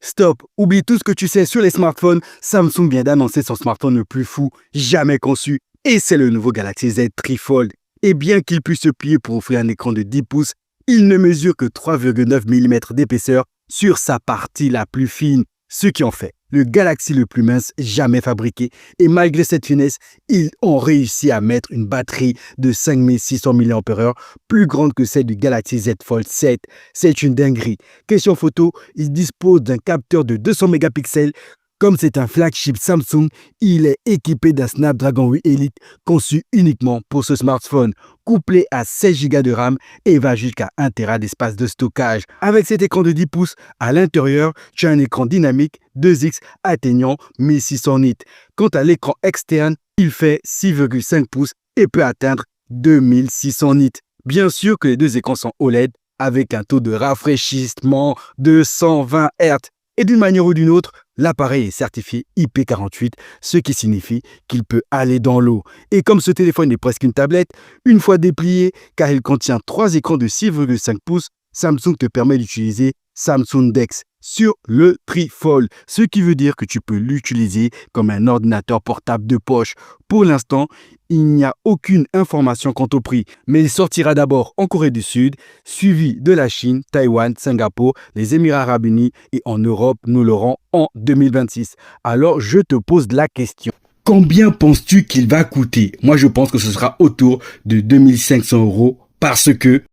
Stop, oublie tout ce que tu sais sur les smartphones. Samsung vient d'annoncer son smartphone le plus fou jamais conçu. Et c'est le nouveau Galaxy Z Trifold. Et bien qu'il puisse se plier pour offrir un écran de 10 pouces, il ne mesure que 3,9 mm d'épaisseur sur sa partie la plus fine. Ce qui en fait le Galaxy le plus mince jamais fabriqué. Et malgré cette finesse, ils ont réussi à mettre une batterie de 5600 mAh plus grande que celle du Galaxy Z Fold 7. C'est une dinguerie. Question photo, il dispose d'un capteur de 200 mégapixels. Comme c'est un flagship Samsung, il est équipé d'un Snapdragon 8 Elite conçu uniquement pour ce smartphone, couplé à 16 Go de RAM et va jusqu'à 1 Tera d'espace de stockage. Avec cet écran de 10 pouces, à l'intérieur, tu as un écran dynamique 2X atteignant 1600 nits. Quant à l'écran externe, il fait 6,5 pouces et peut atteindre 2600 nits. Bien sûr que les deux écrans sont OLED avec un taux de rafraîchissement de 120 Hz. Et d'une manière ou d'une autre, l'appareil est certifié IP48, ce qui signifie qu'il peut aller dans l'eau. Et comme ce téléphone est presque une tablette, une fois déplié, car il contient 3 écrans de 6,5 pouces, Samsung te permet d'utiliser Samsung DeX sur le Trifold, ce qui veut dire que tu peux l'utiliser comme un ordinateur portable de poche. Pour l'instant, il n'y a aucune information quant au prix, mais il sortira d'abord en Corée du Sud, suivi de la Chine, Taïwan, Singapour, les Émirats Arabes Unis et en Europe, nous l'aurons en 2026. Alors, je te pose la question. Combien penses-tu qu'il va coûter? Moi, je pense que ce sera autour de 2500 € parce que